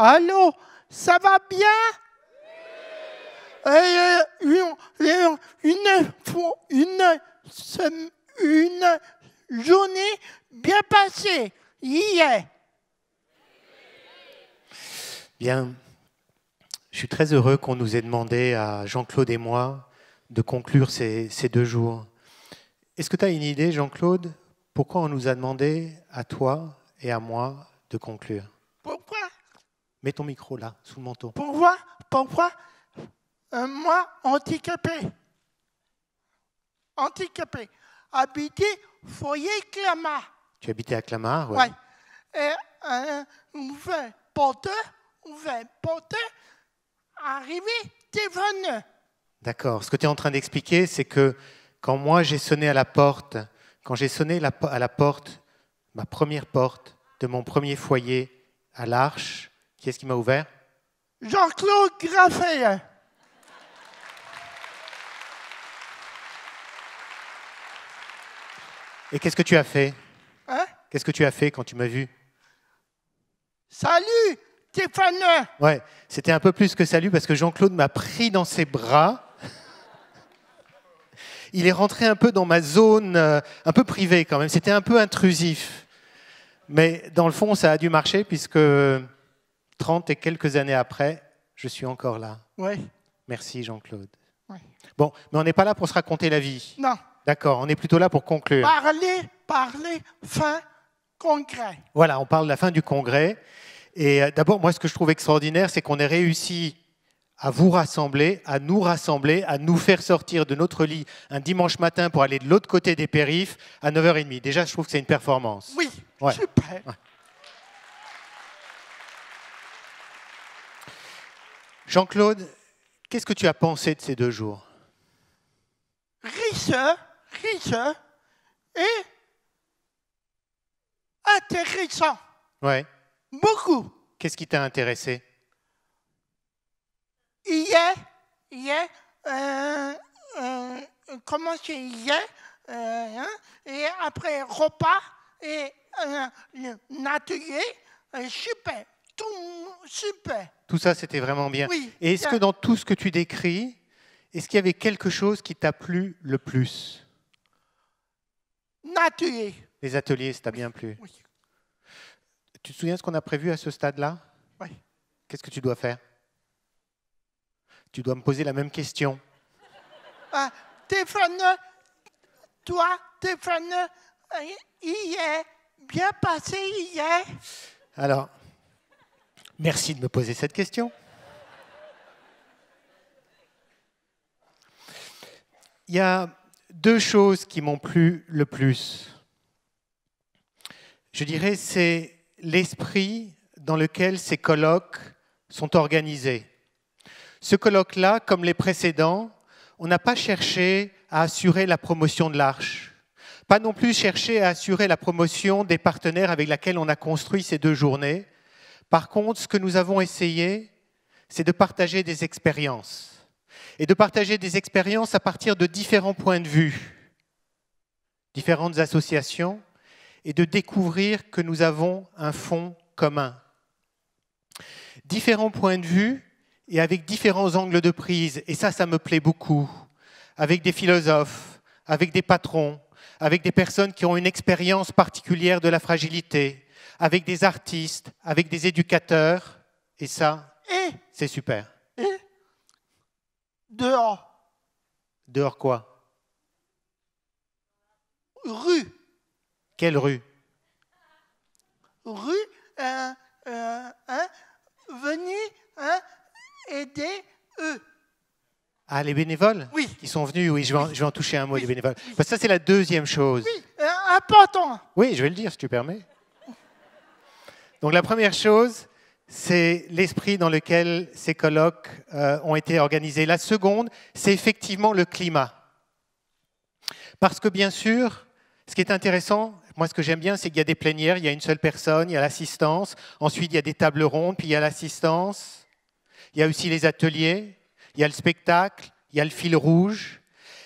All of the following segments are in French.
Allô, ça va bien? Une journée bien passée hier. Bien, je suis très heureux qu'on nous ait demandé à Jean-Claude et moi de conclure ces 2 jours. Est-ce que tu as une idée, Jean-Claude, pourquoi on nous a demandé à toi et à moi de conclure? Pourquoi? Mets ton micro là, sous le manteau. Pourquoi? Moi, handicapé, habité foyer Clamart. Tu habitais à Clamart, ouais. Ouais. Et ouvert porteur, arrivé, téléphone. D'accord. Ce que tu es en train d'expliquer, c'est que quand moi j'ai sonné à la porte, quand j'ai sonné à la porte, ma première porte de mon premier foyer à l'Arche, qui est-ce qui m'a ouvert? Jean-Claude Graffet. Et qu'est-ce que tu as fait? Hein? Qu'est-ce que tu as fait quand tu m'as vu? Salut, Stéphane. Ouais, c'était un peu plus que salut parce que Jean-Claude m'a pris dans ses bras. Il est rentré un peu dans ma zone, un peu privée quand même. C'était un peu intrusif. Mais dans le fond, ça a dû marcher puisque 30 et quelques années après, je suis encore là. Oui. Merci Jean-Claude. Oui. Bon, mais on n'est pas là pour se raconter la vie. Non. D'accord, on est plutôt là pour conclure. Parler, fin, congrès. Voilà, on parle de la fin du congrès. Et d'abord, moi, ce que je trouve extraordinaire, c'est qu'on ait réussi à vous rassembler, à nous faire sortir de notre lit un dimanche matin pour aller de l'autre côté des périphes à 9h30. Déjà, je trouve que c'est une performance. Oui, ouais. Super. Ouais. Jean-Claude, qu'est-ce que tu as pensé de ces 2 jours? Riche et intéressant. Ouais. Beaucoup. Qu'est-ce qui t'a intéressé? Hier, comment c'est hier, et après repas et un atelier, super, tout super. Tout ça, c'était vraiment bien. Oui, et est-ce que dans tout ce que tu décris, est-ce qu'il y avait quelque chose qui t'a plu le plus? Atelier. Les ateliers, ça t'a bien plu? Oui. Tu te souviens ce qu'on a prévu à ce stade-là? Oui. Qu'est-ce que tu dois faire? Tu dois me poser la même question. Stéphane, hier, bien passé hier. Alors, merci de me poser cette question. Il y a 2 choses qui m'ont plu le plus. Je dirais c'est l'esprit dans lequel ces colloques sont organisés. Ce colloque-là, comme les précédents, on n'a pas cherché à assurer la promotion de l'Arche, pas non plus cherché à assurer la promotion des partenaires avec lesquels on a construit ces 2 journées. Par contre, ce que nous avons essayé, c'est de partager des expériences. Et de partager des expériences à partir de différents points de vue, différentes associations, et de découvrir que nous avons un fond commun. Différents points de vue et avec différents angles de prise. Et ça me plaît beaucoup. Avec des philosophes, avec des patrons, avec des personnes qui ont une expérience particulière de la fragilité, avec des artistes, avec des éducateurs. Et ça, c'est super. Et dehors. Dehors quoi? Rue. Quelle rue? Rue, venez aider eux. Ah, les bénévoles? Oui. Qui sont venus, oui, je vais en toucher un mot, les bénévoles. Parce que ça, c'est la 2e chose. Oui, important. Oui, je vais le dire, si tu permets. Donc, la première chose, c'est l'esprit dans lequel ces colloques ont été organisés. La seconde, c'est effectivement le climat. Parce que, bien sûr, ce qui est intéressant, moi, ce que j'aime bien, c'est qu'il y a des plénières, il y a une seule personne, il y a l'assistance. Ensuite, il y a des tables rondes, puis il y a l'assistance. Il y a aussi les ateliers, il y a le spectacle, il y a le fil rouge.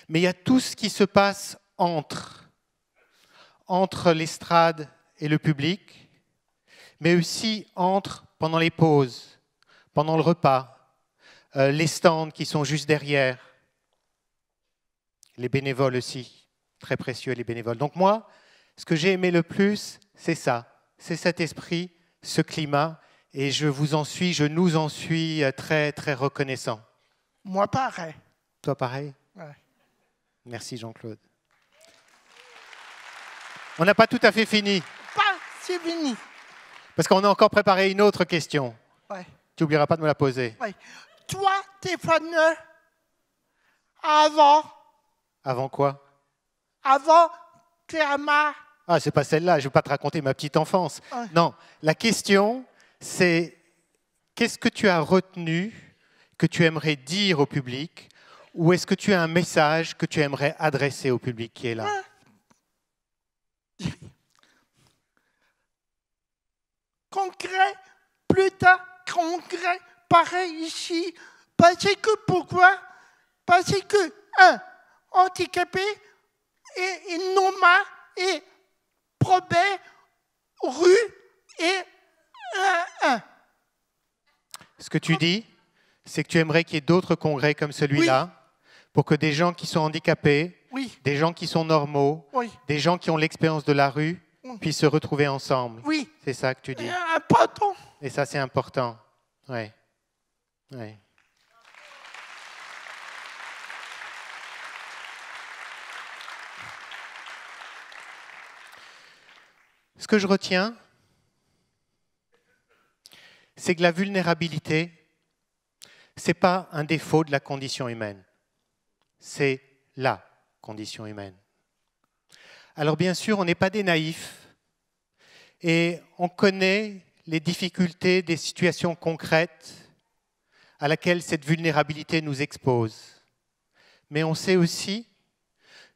Mais il y a tout ce qui se passe entre l'estrade et le public. mais aussi pendant les pauses, pendant le repas, les stands qui sont juste derrière, les bénévoles aussi, très précieux les bénévoles. Donc moi, ce que j'ai aimé le plus, c'est ça, c'est cet esprit, ce climat, et je nous en suis très, très reconnaissant. Moi, pareil. Toi, pareil? Ouais. Merci Jean-Claude. On n'a pas tout à fait fini, C'est fini. parce qu'on a encore préparé une autre question. Ouais. Tu n'oublieras pas de me la poser. Ouais. Toi, Stéphane, avant Clément. Ah, c'est pas celle-là, je ne vais pas te raconter ma petite enfance. Ouais. Non, la question, c'est qu'est-ce que tu as retenu, que tu aimerais dire au public, ou est-ce que tu as un message que tu aimerais adresser au public qui est là? Concret, plus tard, concret, pareil ici. Parce que pourquoi? Parce que, handicapé et nomade et probé, rue et Ce que tu dis, c'est que tu aimerais qu'il y ait d'autres congrès comme celui-là, pour que des gens qui sont handicapés, oui, des gens qui sont normaux, oui, des gens qui ont l'expérience de la rue, puissent se retrouver ensemble. oui. C'est ça que tu dis. Important. Et ça, c'est important. Oui. Oui. Ce que je retiens, c'est que la vulnérabilité, ce n'est pas un défaut de la condition humaine. C'est la condition humaine. Alors bien sûr, on n'est pas des naïfs et on connaît les difficultés des situations concrètes à laquelle cette vulnérabilité nous expose. Mais on sait aussi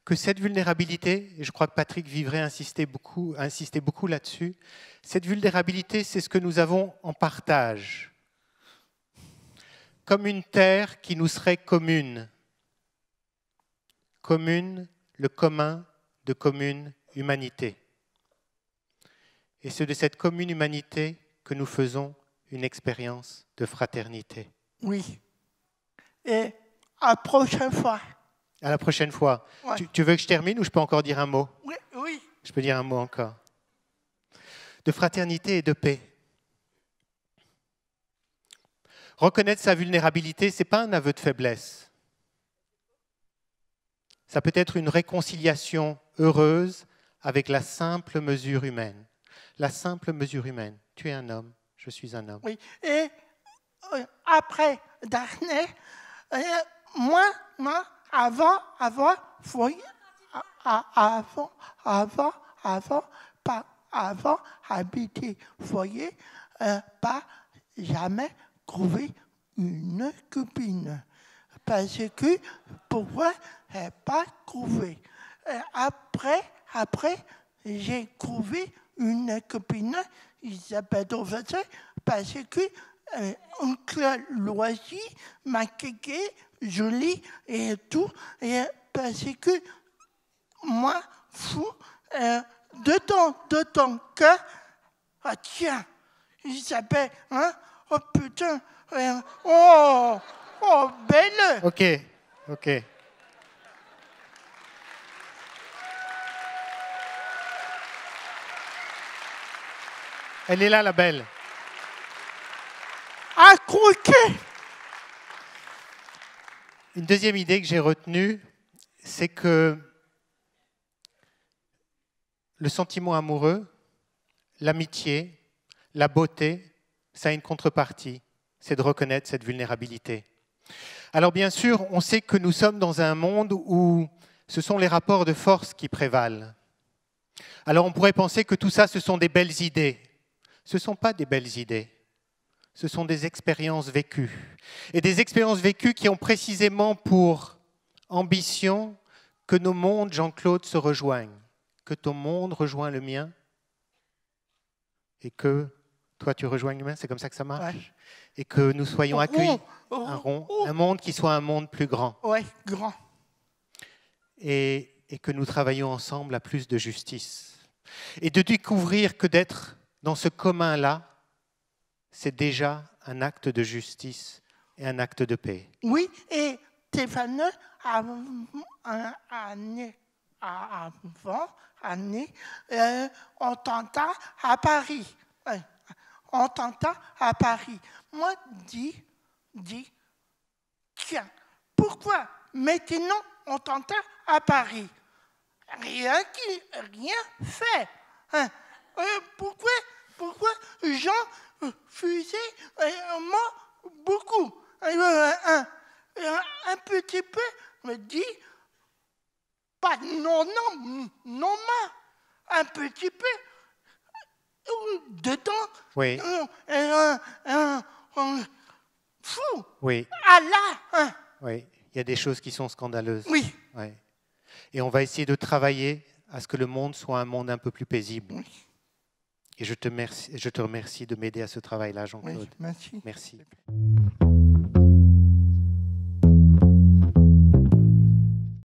que cette vulnérabilité, et je crois que Patrick Vivray insistait beaucoup là-dessus, cette vulnérabilité, c'est ce que nous avons en partage. Comme une terre qui nous serait commune. Commune, le commun de commune humanité. Et c'est de cette commune humanité que nous faisons une expérience de fraternité. Oui. Et à la prochaine fois. À la prochaine fois. Ouais. Tu veux que je termine ou je peux encore dire un mot? Oui, oui. Je peux dire un mot encore. De fraternité et de paix. Reconnaître sa vulnérabilité, ce n'est pas un aveu de faiblesse. Ça peut être une réconciliation heureuse avec la simple mesure humaine. La simple mesure humaine. Tu es un homme, je suis un homme. Oui. Et après dernier, moi, avant, habiter foyer, pas jamais trouvé une copine. Parce que, pourquoi pas trouvé? Après, j'ai trouvé une copine, Isabelle Dauveset, parce que oncle Loisy m'a kéké, joli et tout, et parce que moi, fou, de ton cœur, ah tiens, Isabelle, hein, oh putain, oh, belle. Ok. Elle est là, la belle. À croquer. Une deuxième idée que j'ai retenue, c'est que le sentiment amoureux, l'amitié, la beauté, ça a une contrepartie, c'est de reconnaître cette vulnérabilité. Alors bien sûr, on sait que nous sommes dans un monde où ce sont les rapports de force qui prévalent. Alors on pourrait penser que tout ça, ce sont des belles idées. Ce ne sont pas des belles idées. Ce sont des expériences vécues. Et des expériences vécues qui ont précisément pour ambition que nos mondes, Jean-Claude, se rejoignent. Que ton monde rejoigne le mien et que toi, tu rejoignes le mien. C'est comme ça que ça marche. Ouais. Et que nous soyons accueillis. Un monde qui soit un monde plus grand. Oui, grand. Et que nous travaillions ensemble à plus de justice. Et de découvrir que d'être dans ce commun-là, c'est déjà un acte de justice et un acte de paix. Oui, et Stéphane, avant, on tenta à Paris. On tenta à Paris. Moi, dis, tiens, pourquoi maintenant on tenta à Paris? Rien fait. Pourquoi Jean fusait moi beaucoup? Un petit peu me dit, pas non, un petit peu dedans. Oui. Fou. Oui. Allah. Oui. Il y a des choses qui sont scandaleuses. Oui. Oui. Et on va essayer de travailler à ce que le monde soit un monde un peu plus paisible. Oui. Et je te remercie de m'aider à ce travail-là, Jean-Claude. Oui, merci. Merci.